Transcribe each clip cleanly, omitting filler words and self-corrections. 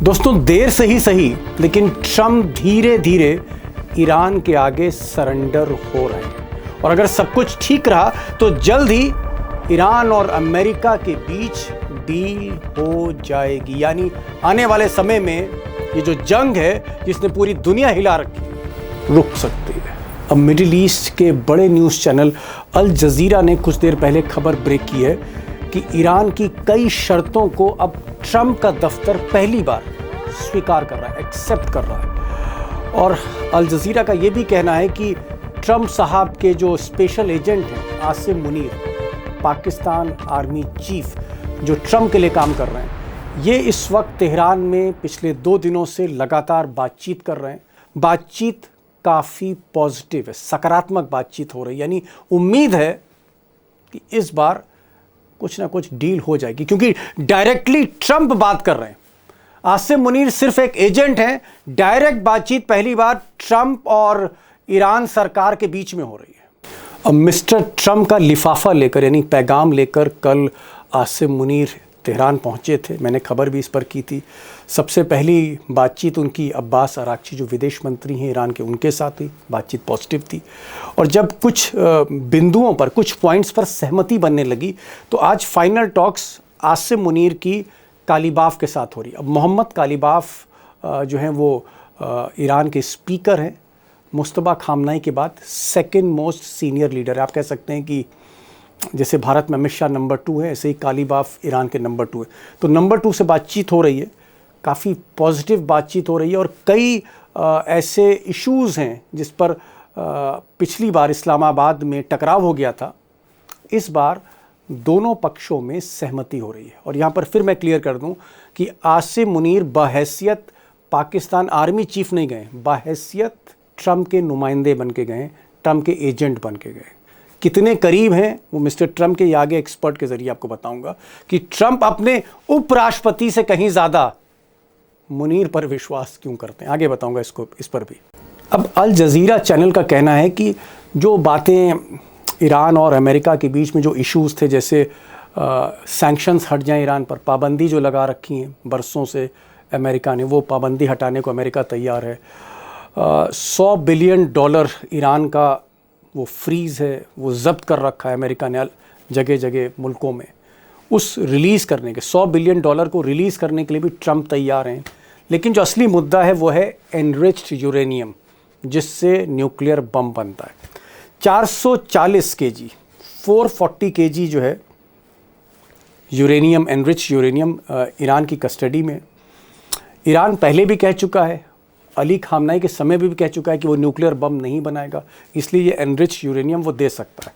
दोस्तों, देर से ही सही लेकिन ट्रम्प धीरे धीरे ईरान के आगे सरेंडर हो रहे हैं और अगर सब कुछ ठीक रहा तो जल्द ही ईरान और अमेरिका के बीच डील हो जाएगी। यानी आने वाले समय में ये जो जंग है जिसने पूरी दुनिया हिला रखी रुक सकती है। अब मिडिल ईस्ट के बड़े न्यूज़ चैनल अल जजीरा ने कुछ देर पहले खबर ब्रेक की है कि ईरान की कई शर्तों को अब ट्रम्प का दफ्तर पहली बार स्वीकार कर रहा है, एक्सेप्ट कर रहा है। और अल जजीरा का ये भी कहना है कि ट्रम्प साहब के जो स्पेशल एजेंट हैं आसिम मुनीर, पाकिस्तान आर्मी चीफ, जो ट्रम्प के लिए काम कर रहे हैं, ये इस वक्त तेहरान में पिछले 2 दिनों से लगातार बातचीत कर रहे हैं। बातचीत काफ़ी पॉजिटिव है, सकारात्मक बातचीत हो रही है। यानी उम्मीद है कि इस बार कुछ ना कुछ डील हो जाएगी क्योंकि डायरेक्टली ट्रम्प बात कर रहे हैं। आसिम मुनीर सिर्फ एक एजेंट हैं। डायरेक्ट बातचीत पहली बार ट्रम्प और ईरान सरकार के बीच में हो रही है। अब मिस्टर ट्रम्प का लिफाफा लेकर यानी पैगाम लेकर कल आसिम मुनीर तेहरान पहुंचे थे। मैंने खबर भी इस पर की थी। सबसे पहली बातचीत उनकी अब्बास अराक्ची जो विदेश मंत्री हैं ईरान के, उनके साथ हुई। बातचीत पॉजिटिव थी और जब कुछ बिंदुओं पर, कुछ पॉइंट्स पर सहमति बनने लगी तो आज फाइनल टॉक्स आसिम मुनीर की कालीबाफ के साथ हो रही। अब मोहम्मद कालीबाफ जो हैं वो ईरान के स्पीकर हैं। मुस्तबा खामनाई के बाद सेकंड मोस्ट सीनियर लीडर है। आप कह सकते हैं कि जैसे भारत में अमित शाह नंबर 2 है, ऐसे ही कालीबाफ ईरान के नंबर 2 है। तो नंबर 2 से बातचीत हो रही है, काफ़ी पॉजिटिव बातचीत हो रही है और कई ऐसे इश्यूज़ हैं जिस पर पिछली बार इस्लामाबाद में टकराव हो गया था। इस बार दोनों पक्षों में सहमति हो रही है। और यहाँ पर फिर मैं क्लियर कर दूँ कि आसिम मुनीर बहैसियत पाकिस्तान आर्मी चीफ नहीं गए, बहैसियत ट्रम्प के नुमाइंदे बन के गए, ट्रम्प के एजेंट बन के गए। कितने करीब हैं वो मिस्टर ट्रम्प के आगे एक्सपर्ट के ज़रिए आपको बताऊंगा कि ट्रम्प अपने उपराष्ट्रपति से कहीं ज़्यादा मुनीर पर विश्वास क्यों करते हैं। आगे बताऊंगा इस पर भी। अब अल जजीरा चैनल का कहना है कि जो बातें ईरान और अमेरिका के बीच में जो इश्यूज़ थे, जैसे सैंक्शंस हट जाएं ईरान पर, पाबंदी जो लगा रखी हैं बरसों से अमेरिका ने, वो पाबंदी हटाने को अमेरिका तैयार है। $100 बिलियन ईरान का वो फ्रीज़ है, वो ज़ब्त कर रखा है अमेरिका ने जगह जगह मुल्कों में। उस रिलीज़ करने के $100 बिलियन को रिलीज़ करने के लिए भी ट्रम्प तैयार हैं। लेकिन जो असली मुद्दा है वो है एनरिच्ड यूरेनियम, जिससे न्यूक्लियर बम बनता है। 440 केजी, 440 केजी जो है यूरेनियम, एनरिच्ड यूरेनियम ईरान की कस्टडी में। ईरान पहले भी कह चुका है, अली खामनाई के समय भी कह चुका है कि वो न्यूक्लियर बम नहीं बनाएगा, इसलिए ये एनरिच्ड यूरेनियम वो दे सकता है।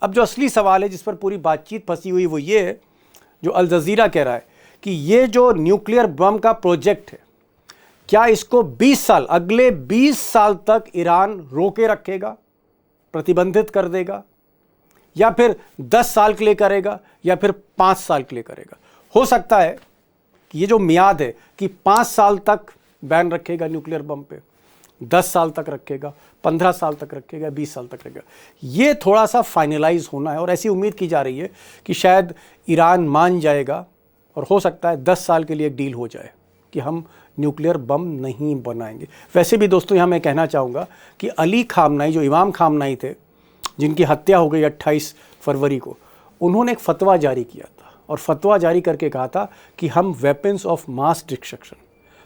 अब जो असली सवाल है जिस पर पूरी बातचीत फंसी हुई वो ये है, जो अल जजीरा कह रहा है कि ये जो न्यूक्लियर बम का प्रोजेक्ट है, क्या इसको 20 साल, अगले 20 साल तक ईरान रोके रखेगा, प्रतिबंधित कर देगा, या फिर 10 साल के लिए करेगा, या फिर 5 साल के लिए करेगा। हो सकता है कि ये जो मियाद है कि 5 साल तक बैन रखेगा न्यूक्लियर बम पे, 10 साल तक रखेगा, 15 साल तक रखेगा, 20 साल तक रखेगा, ये थोड़ा सा फाइनलाइज होना है। और ऐसी उम्मीद की जा रही है कि शायद ईरान मान जाएगा और हो सकता है 10 साल के लिए एक डील हो जाए कि हम न्यूक्लियर बम नहीं बनाएंगे। वैसे भी दोस्तों यहाँ मैं कहना चाहूँगा कि अली खामनाई, जो इमाम खामनाई थे जिनकी हत्या हो गई 28 फरवरी को, उन्होंने एक फतवा जारी किया था और फतवा जारी करके कहा था कि हम वेपन्स ऑफ मास डिस्ट्रक्शन,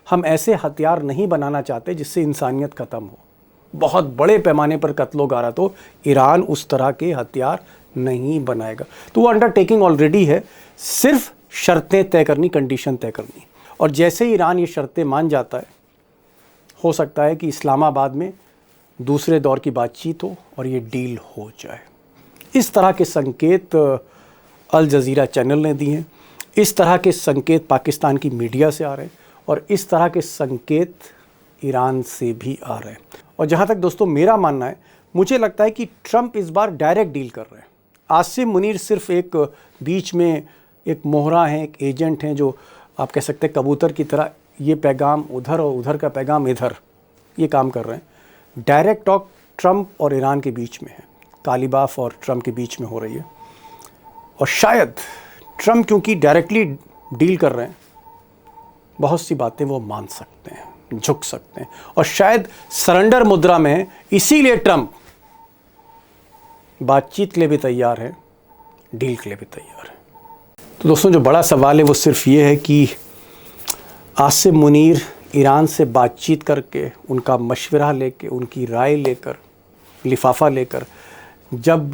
हम ऐसे हथियार नहीं बनाना चाहते जिससे इंसानियत ख़त्म हो। बहुत बड़े पैमाने पर कत्लो गारा तो ईरान उस तरह के हथियार नहीं बनाएगा। तो वो अंडरटेकिंग ऑलरेडी है, सिर्फ शर्तें तय करनी, कंडीशन तय करनी। और जैसे ही ईरान ये शर्तें मान जाता है, हो सकता है कि इस्लामाबाद में दूसरे दौर की बातचीत हो और ये डील हो जाए। इस तरह के संकेत अल जजीरा चैनल ने दिए हैं, इस तरह के संकेत पाकिस्तान की मीडिया से आ रहे हैं और इस तरह के संकेत ईरान से भी आ रहे हैं। और जहाँ तक दोस्तों मेरा मानना है, मुझे लगता है कि ट्रम्प इस बार डायरेक्ट डील कर रहे हैं। आसिम मुनीर सिर्फ एक बीच में एक मोहरा हैं, एक एजेंट हैं, जो आप कह सकते हैं कबूतर की तरह ये पैगाम उधर और उधर का पैगाम इधर, ये काम कर रहे हैं। डायरेक्ट टॉक ट्रम्प और ईरान के बीच में है, कालीबाफ और ट्रम्प के बीच में हो रही है। और शायद ट्रम्प क्योंकि डायरेक्टली डील कर रहे हैं, बहुत सी बातें वो मान सकते हैं, झुक सकते हैं, और शायद सरेंडर मुद्रा में इसीलिए ट्रंप बातचीत के लिए भी तैयार है, डील के लिए भी तैयार है। तो दोस्तों, जो बड़ा सवाल है वो सिर्फ ये है कि आसिम मुनीर ईरान से बातचीत करके, उनका मशवरा लेके, उनकी राय लेकर, लिफाफा लेकर जब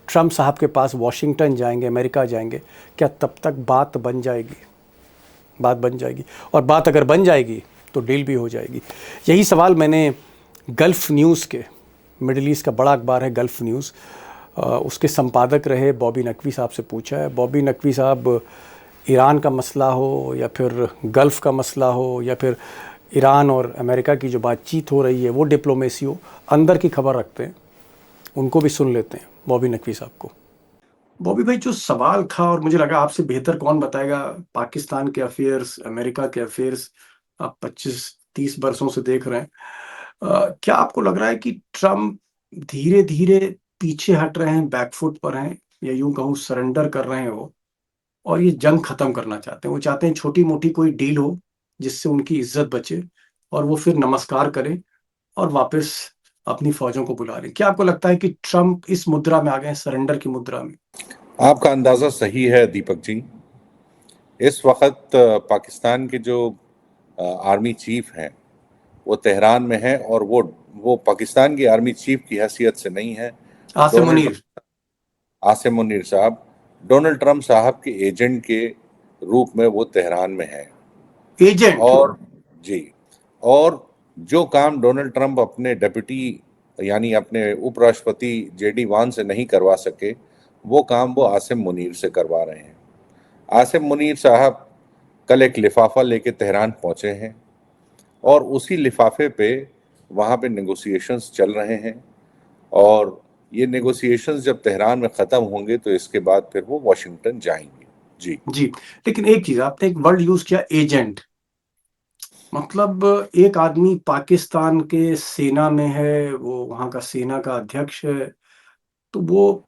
ट्रंप साहब के पास वाशिंगटन जाएंगे, अमेरिका जाएंगे, क्या तब तक बात बन जाएगी? बात बन जाएगी, और बात अगर बन जाएगी तो डील भी हो जाएगी। यही सवाल मैंने गल्फ़ न्यूज़ के, मिडिल ईस्ट का बड़ा अखबार है गल्फ़ न्यूज़, उसके संपादक रहे बॉबी नकवी साहब से पूछा है। बॉबी नकवी साहब, ईरान का मसला हो या फिर गल्फ़ का मसला हो या फिर ईरान और अमेरिका की जो बातचीत हो रही है वो डिप्लोमेसी हो, अंदर की खबर रखते हैं। उनको भी सुन लेते हैं, बॉबी नकवी साहब को। बॉबी भाई, जो सवाल था, और मुझे लगा आपसे बेहतर कौन बताएगा, पाकिस्तान के अफेयर्स, अमेरिका के अफेयर्स आप 25-30 बरसों से देख रहे हैं। क्या आपको लग रहा है कि ट्रम्प धीरे धीरे पीछे हट रहे हैं, बैकफुट पर हैं, या यूं कहूं सरेंडर कर रहे हैं वो, और ये जंग खत्म करना चाहते हैं? वो चाहते हैं छोटी मोटी कोई डील हो जिससे उनकी इज्जत बचे, और वो फिर नमस्कार करें और वापस अपनी फौजों को बुला लें। क्या आपको लगता है कि ट्रम्प इस मुद्रा में आ गए हैं, सरेंडर की मुद्रा में? आपका अंदाज़ा सही है दीपक जी। इस वक्त पाकिस्तान के जो आर्मी चीफ हैं वो तेहरान में हैं, और वो पाकिस्तान की आर्मी चीफ की हैसियत से नहीं है। आसिम मुनीर। आसिम मुनीर साहब डोनाल्ड ट्रंप साहब के एजेंट के रूप में वो तेहरान में हैं। एजेंट? और जी, और जो काम डोनाल्ड ट्रंप अपने डेप्यूटी यानी अपने उपराष्ट्रपति जेडी वान से नहीं करवा सके, वो काम वो आसिम मुनीर से करवा रहे हैं। आसिम मुनीर साहब कल एक लिफाफा लेके तेहरान पहुंचे हैं, और उसी लिफाफे पे वहाँ पे नेगोशिएशंस चल रहे हैं, और ये नेगोशिएशंस जब तेहरान में ख़त्म होंगे तो इसके बाद फिर वो वॉशिंगटन जाएंगे। जी जी, लेकिन एक चीज, आपने एक वर्ड यूज किया, एजेंट। मतलब एक आदमी पाकिस्तान के सेना में है, वो वहां का सेना का अध्यक्ष है, तो वो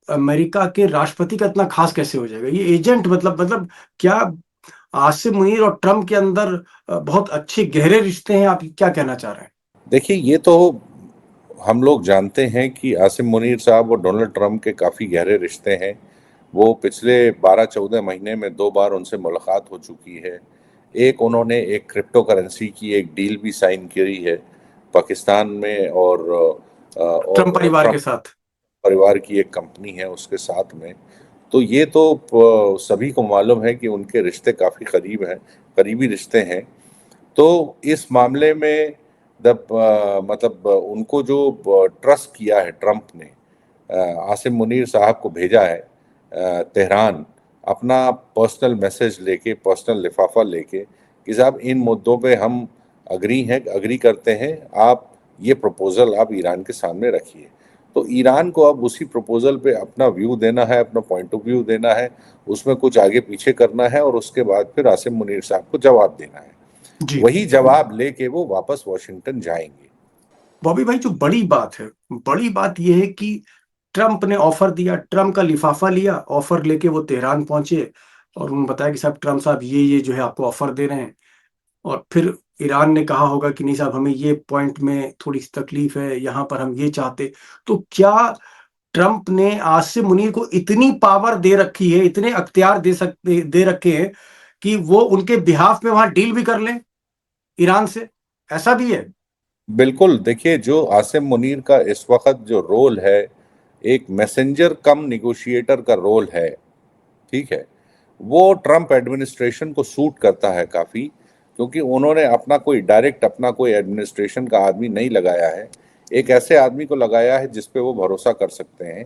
अमेरिका के राष्ट्रपति का इतना खास कैसे हो जाएगा? ये एजेंट मतलब क्या आसिम मुनीर और ट्रम्प के अंदर बहुत अच्छे गहरे रिश्ते हैं? आप क्या कहना चाह रहे हैं? देखिए, ये तो हम लोग जानते हैं कि आसिम मुनीर साहब और डोनाल्ड ट्रंप के काफ़ी गहरे रिश्ते हैं। वो पिछले 12-14 महीने में 2 बार उनसे मुलाकात हो चुकी है। एक उन्होंने एक क्रिप्टो करेंसी की एक डील भी साइन करी है पाकिस्तान में, ट्रम्प और परिवार के ट्रंप साथ। परिवार की एक कंपनी है उसके साथ में। तो ये तो सभी को मालूम है कि उनके रिश्ते काफ़ी करीबी रिश्ते हैं। तो इस मामले में मतलब उनको जो ट्रस्ट किया है ट्रंप ने, आसिम मुनीर साहब को भेजा है तेहरान अपना पर्सनल मैसेज लेके, पर्सनल लिफाफा लेके, कि साहब इन मुद्दों पे हम अग्री करते हैं, आप ये प्रपोजल आप ईरान के सामने रखिए। तो ईरान को अब उसी प्रपोजल पे अपना व्यू देना है, अपना पॉइंट ऑफ व्यू देना है, उसमें कुछ आगे पीछे करना है, और उसके बाद फिर आसिम मुनीर साहब को जवाब देना है। जी वही जवाब लेके वो वापस वॉशिंगटन जाएंगे। बॉबी भाई, जो बड़ी बात है, बड़ी बात यह है कि ट्रंप ने ऑफर दिया, ट्रंप का लिफाफा लिया, ऑफर लेके वो तेहरान पहुंचे, और उन्होंने बताया कि साहब, ट्रंप साहब ये जो है आपको ऑफर दे रहे हैं। और फिर ईरान ने कहा होगा कि नहीं साहब, हमें ये पॉइंट में थोड़ी सी तकलीफ है, यहां पर हम ये चाहते। तो क्या ट्रंप ने आसिम मुनीर को इतनी पावर दे रखी है, इतने अख्तियार दे रखे हैं कि वो उनके बिहाफ में वहां डील भी कर लें ईरान से? ऐसा भी है? बिल्कुल, देखिए, जो आसिम मुनीर का इस वक्त जो रोल है, एक मैसेंजर कम निगोशिएटर का रोल है, ठीक है, वो ट्रंप एडमिनिस्ट्रेशन को सूट करता है काफ़ी, क्योंकि उन्होंने अपना कोई एडमिनिस्ट्रेशन का आदमी नहीं लगाया है। एक ऐसे आदमी को लगाया है जिस पे वो भरोसा कर सकते हैं।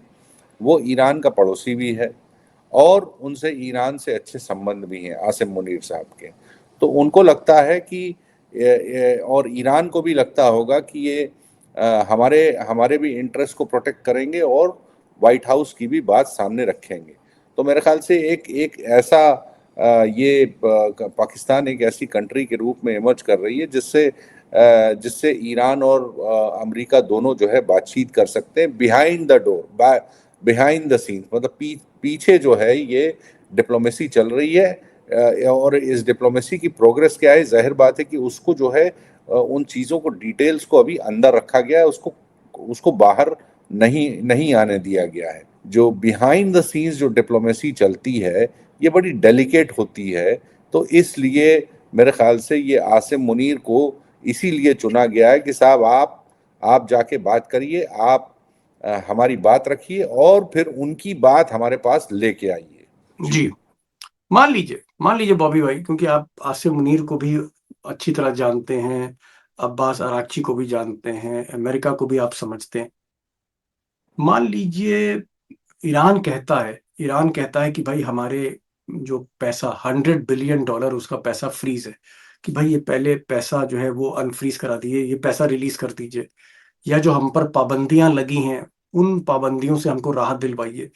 वो ईरान का पड़ोसी भी है, और उनसे ईरान से अच्छे संबंध भी हैं आसिम मुनीर साहब के। तो उनको लगता है कि और ईरान को भी लगता होगा कि ये हमारे हमारे भी इंटरेस्ट को प्रोटेक्ट करेंगे, और वाइट हाउस की भी बात सामने रखेंगे। तो मेरे ख्याल से एक एक ऐसा पाकिस्तान एक ऐसी कंट्री के रूप में इमर्ज कर रही है जिससे ईरान और अमेरिका दोनों जो है बातचीत कर सकते हैं behind the door, behind the scenes, मतलब पीछे जो है ये डिप्लोमेसी चल रही है, और इस डिप्लोमेसी की प्रोग्रेस क्या है, जाहिर बात है कि उसको जो है उन चीज़ों को, डिटेल्स को अभी अंदर रखा गया है, उसको उसको बाहर नहीं नहीं आने दिया गया है। जो बिहाइंड द सीन्स जो डिप्लोमेसी चलती है ये बड़ी डेलिकेट होती है, तो इसलिए मेरे ख्याल से ये आसिम मुनीर को इसीलिए चुना गया है कि साहब आप जाके बात करिए, आप हमारी बात रखिए और फिर उनकी बात हमारे पास लेके आइए। जी, मान लीजिए बॉबी भाई, क्योंकि आप आसिम मुनीर को भी अच्छी तरह जानते हैं, अब्बास अराक्ची को भी जानते हैं, अमेरिका को भी आप समझते हैं। मान लीजिए ईरान कहता है कि भाई हमारे जो पैसा $100 बिलियन उसका पैसा फ्रीज है, कि भाई ये पहले पैसा जो है वो अनफ्रीज करा दिए, ये पैसा रिलीज कर दीजिए, या जो हम पर पाबंदियां लगी हैं उन पाबंदियों से हमको राहत दिलवाइए।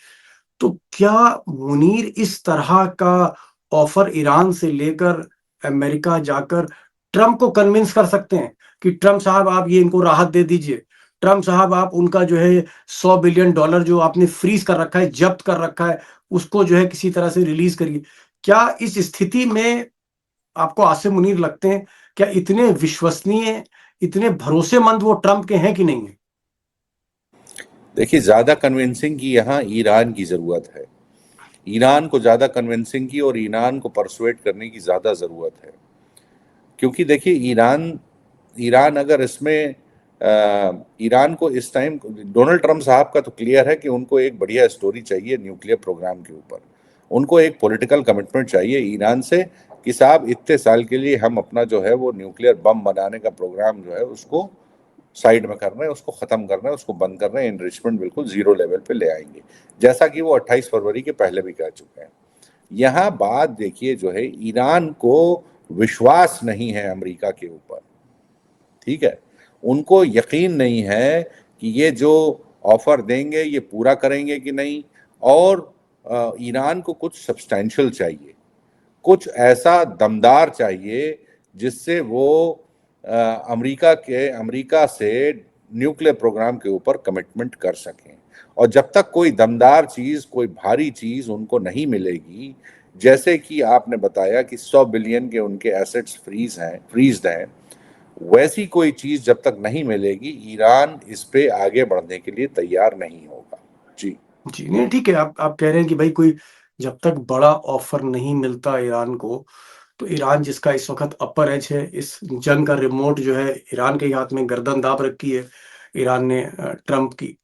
तो क्या मुनीर इस तरह का ऑफर ईरान से लेकर अमेरिका जाकर ट्रंप को कन्विंस कर सकते हैं कि ट्रंप साहब आप ये इनको राहत दे दीजिए, ट्रंप साहब आप उनका जो है $100 बिलियन जो आपने फ्रीज कर रखा है, जब्त कर रखा है, उसको जो है किसी तरह से रिलीज करिए। क्या इस स्थिति में आपको आसिम मुनीर लगते हैं, क्या इतने विश्वसनीय, इतने भरोसेमंद वो ट्रंप के हैं कि नहीं है? देखिए, ज्यादा कन्विंसिंग की यहाँ ईरान की जरूरत है। ईरान को ज्यादा कन्विंसिंग की और ईरान को परसुएट करने की ज्यादा जरूरत है, क्योंकि देखिए ईरान ईरान अगर इसमें ईरान को इस टाइम, डोनाल्ड ट्रंप साहब का तो क्लियर है कि उनको एक बढ़िया स्टोरी चाहिए न्यूक्लियर प्रोग्राम के ऊपर। उनको एक पॉलिटिकल कमिटमेंट चाहिए ईरान से कि साहब इतने साल के लिए हम अपना जो है वो न्यूक्लियर बम बनाने का प्रोग्राम जो है उसको साइड में कर रहे हैं, उसको खत्म कर रहे हैं, उसको बंद कर रहे हैं, एनरिचमेंट बिल्कुल जीरो लेवल पे ले आएंगे, जैसा कि वो 28 फरवरी के पहले भी कह चुके हैं। यहाँ बात देखिए जो है, ईरान को विश्वास नहीं है अमेरिका के ऊपर, ठीक है, उनको यकीन नहीं है कि ये जो ऑफर देंगे ये पूरा करेंगे कि नहीं। और ईरान को कुछ सब्सटैंशियल चाहिए, कुछ ऐसा दमदार चाहिए जिससे वो अमेरिका से न्यूक्लियर प्रोग्राम के ऊपर कमिटमेंट कर सकें। और जब तक कोई दमदार चीज, कोई भारी चीज उनको नहीं मिलेगी, जैसे कि आपने बताया कि 100 बिलियन के उनके एसेट्स फ्रीज्ड हैं, वैसी कोई चीज जब तक नहीं मिलेगी ईरान इस पे आगे बढ़ने के लिए तैयार नहीं होगा। जी जी, नहीं ठीक है, आप कह रहे हैं कि भाई कोई जब तक बड़ा ऑफर नहीं मिलता ईरान को, तो ईरान जिसका इस वक्त अपर एज है, इस जंग का रिमोट जो है ईरान के हाथ में, गर्दन दाब रखी है ईरान ने ट्रंप की।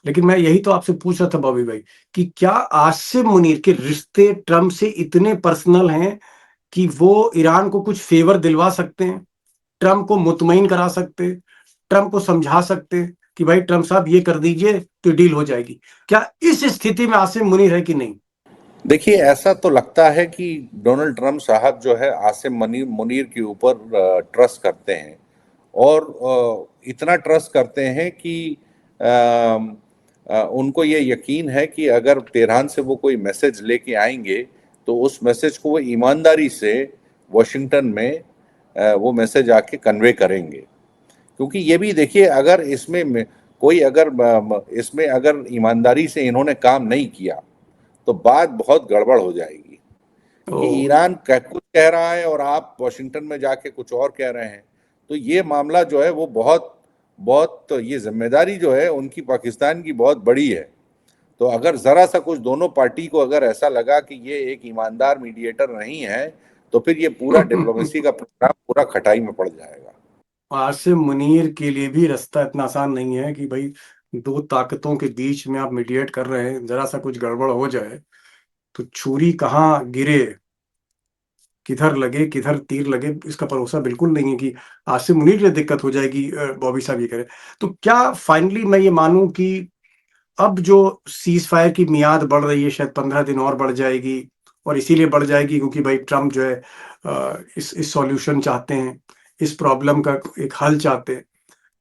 लेकिन मैं यही तो आपसे पूछ रहा था बॉबी भाई, कि क्या आसिम मुनीर के रिश्ते ट्रंप से इतने पर्सनल हैं कि वो ईरान को कुछ फेवर दिलवा सकते हैं, ट्रंप को मुतमईन करा सकते, ट्रंप को समझा सकते कि भाई ट्रंप साहब ये कर दीजिए तो डील हो जाएगी? क्या इस स्थिति में आसिम मुनीर है कि नहीं? देखिए, ऐसा तो लगता है कि डोनाल्ड ट्रंप साहब जो है आसिम मुनीर के ऊपर ट्रस्ट करते हैं, और इतना ट्रस्ट करते हैं कि उनको ये यकीन है कि अगर तेहरान से वो कोई मैसेज लेके आएंगे तो उस मैसेज को वो ईमानदारी से वॉशिंगटन में वो मैसेज आके कन्वे करेंगे। क्योंकि ये भी देखिए, अगर इसमें अगर ईमानदारी से इन्होंने काम नहीं किया तो बात बहुत गड़बड़ हो जाएगी, कि ईरान कुछ कह रहा है और आप वॉशिंगटन में जाके कुछ और कह रहे हैं। तो ये मामला जो है वो बहुत बहुत, तो ये जिम्मेदारी जो है उनकी पाकिस्तान की बहुत बड़ी है। तो अगर जरा सा कुछ दोनों पार्टी को अगर ऐसा लगा कि ये एक ईमानदार मीडिएटर नहीं है, तो फिर ये पूरा डिप्लोमेसी का प्रोग्राम पूरा खटाई में पड़ जाएगा। आसिम मुनीर के लिए भी रास्ता इतना आसान नहीं है कि भाई दो ताकतों के बीच में आप मीडिएट कर रहे हैं, जरा सा कुछ गड़बड़ हो जाए तो छुरी कहाँ गिरे, किधर लगे, किधर तीर लगे, इसका भरोसा बिल्कुल नहीं है कि आसिम मुनीर के लिए दिक्कत हो जाएगी, बॉबी साहब ये करे। तो क्या फाइनली मैं ये मानूं कि अब जो सीज फायर की मियाद बढ़ रही है, शायद 15 दिन और बढ़ जाएगी, और इसीलिए बढ़ जाएगी क्योंकि भाई ट्रंप जो है इस सॉल्यूशन चाहते हैं, इस प्रॉब्लम का एक हल चाहते हैं।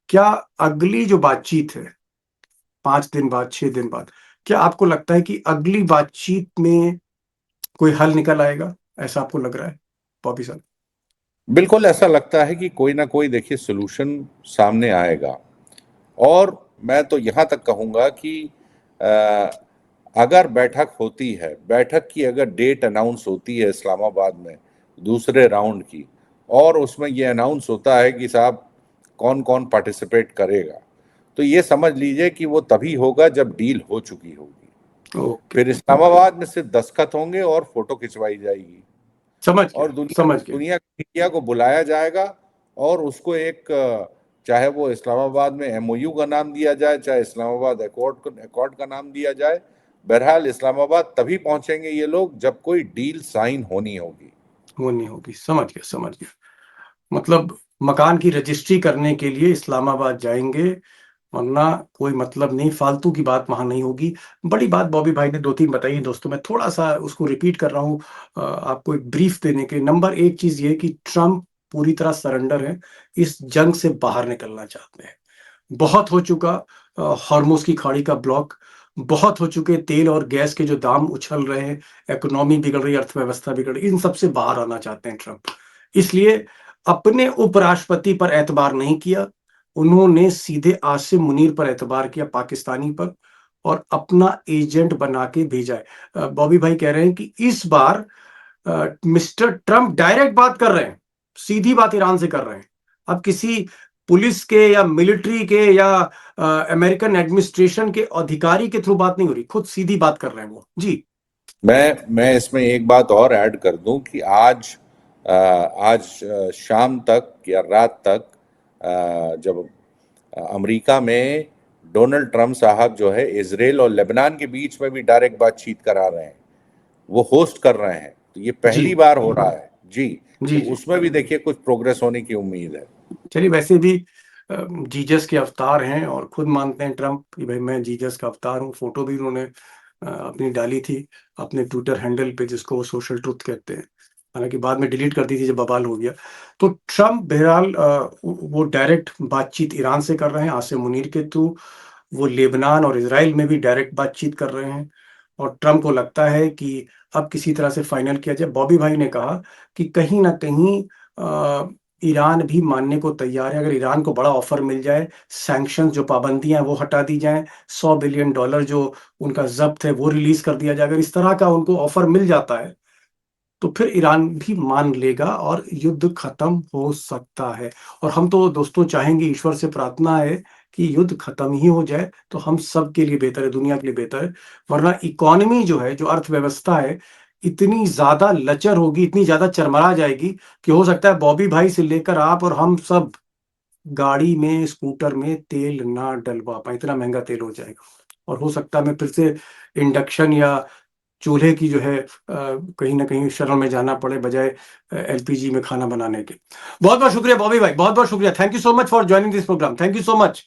क्या अगली जो बातचीत है 5 दिन बाद, 6 दिन बाद, क्या आपको लगता है कि अगली बातचीत में कोई हल निकल आएगा? ऐसा आपको लग रहा है बॉबी साहब? बिल्कुल ऐसा लगता है कि कोई ना कोई देखिए सोल्यूशन सामने आएगा। और मैं तो यहाँ तक कहूँगा कि अगर बैठक होती है, बैठक की अगर डेट अनाउंस होती है इस्लामाबाद में दूसरे राउंड की, और उसमें ये अनाउंस होता है कि साहब कौन कौन पार्टिसिपेट करेगा, तो ये समझ लीजिए कि वो तभी होगा जब डील हो चुकी होगी। ओके, फिर इस्लामाबाद में सिर्फ दस्तखत होंगे और फोटो खिंचवाई जाएगी, समझ गया, और दुनिया समझ गया। दुनिया मीडिया को बुलाया जाएगा, और उसको एक चाहे वो इस्लामाबाद में एमओयू का नाम दिया जाए, चाहे इस्लामाबाद अकॉर्ड का नाम दिया जाए, बहरहाल इस्लामाबाद तभी पहुंचेंगे ये लोग जब कोई डील साइन होनी होगी। वो नहीं होगी, समझ गया, समझ गया। मतलब मकान की रजिस्ट्री करने के लिए इस्लामाबाद जाएंगे, वरना कोई मतलब नहीं, फालतू की बात वहां नहीं होगी। बड़ी बात बॉबी भाई ने 2-3 बताई है दोस्तों, मैं थोड़ा सा उसको रिपीट कर रहा हूं आपको एक ब्रीफ देने के। नंबर एक चीज ये कि ट्रंप पूरी तरह सरेंडर है, इस जंग से बाहर निकलना चाहते हैं। बहुत हो चुका हॉर्मुज की खाड़ी का ब्लॉक, बहुत हो चुके तेल और गैस के जो दाम उछल रहे हैं, इकोनॉमी बिगड़ रही, अर्थव्यवस्था बिगड़ रही, इन सबसे बाहर आना चाहते हैं ट्रंप। इसलिए अपने उपराष्ट्रपति पर एतबार नहीं किया, उन्होंने सीधे आसिम मुनीर पर एतबार किया, पाकिस्तानी पर, और अपना एजेंट बना के भेजा है। बॉबी भाई कह रहे हैं कि इस बार मिस्टर ट्रंप डायरेक्ट बात कर रहे हैं, सीधी बात ईरान से कर रहे हैं। अब किसी पुलिस के या मिलिट्री के या अमेरिकन एडमिनिस्ट्रेशन के अधिकारी के थ्रू बात नहीं हो रही, खुद सीधी बात कर रहे हैं वो जी। मैं इसमें एक बात और ऐड कर दूं कि आज शाम तक या रात तक जब अमेरिका में डोनाल्ड ट्रंप साहब जो है इजराइल और लेबनान के बीच में भी डायरेक्ट बातचीत करा रहे हैं, वो होस्ट कर रहे हैं, तो ये जी पहली बार हो रहा है जी। जी तो जी। उसमें भी देखिए कुछ प्रोग्रेस होने की उम्मीद है। चलिए, वैसे भी जीसस के अवतार हैं और खुद मानते हैं ट्रंप कि भाई मैं जीसस का अवतार हूँ। फोटो भी उन्होंने अपनी डाली थी अपने ट्विटर हैंडल पे, जिसको वो सोशल ट्रुथ कहते हैं, हालांकि बाद में डिलीट कर दी थी जब बवाल हो गया। तो ट्रंप बहरहाल वो डायरेक्ट बातचीत ईरान से कर रहे हैं आसिम मुनीर के थ्रू, वो लेबनान और इसराइल में भी डायरेक्ट बातचीत कर रहे हैं, और ट्रंप को लगता है कि अब किसी तरह से फाइनल किया जाए। बॉबी भाई ने कहा कि कहीं ना कहीं ईरान भी मानने को तैयार है, अगर ईरान को बड़ा ऑफर मिल जाए, सैंक्शन जो पाबंदियां हैं वो हटा दी जाएं, $100 बिलियन जो उनका जब्त है वो रिलीज कर दिया जाए, अगर इस तरह का उनको ऑफर मिल जाता है तो फिर ईरान भी मान लेगा और युद्ध खत्म हो सकता है। और हम तो दोस्तों चाहेंगे, ईश्वर से प्रार्थना है कि युद्ध खत्म ही हो जाए, तो हम सब के लिए बेहतर है, दुनिया के लिए बेहतर है। वरना इकोनॉमी जो है, जो अर्थव्यवस्था है, इतनी ज्यादा लचर होगी, इतनी ज्यादा चरमरा जाएगी कि हो सकता है बॉबी भाई से लेकर आप और हम सब गाड़ी में, स्कूटर में तेल ना डलवा पाए, इतना महंगा तेल हो जाएगा। और हो सकता है मैं फिर से इंडक्शन या चूल्हे की जो है कहीं ना कहीं शरण में जाना पड़े, बजाय एलपीजी में खाना बनाने के। बहुत बहुत शुक्रिया बॉबी भाई, बहुत बहुत शुक्रिया। Thank you so much for joining this program, thank you so much.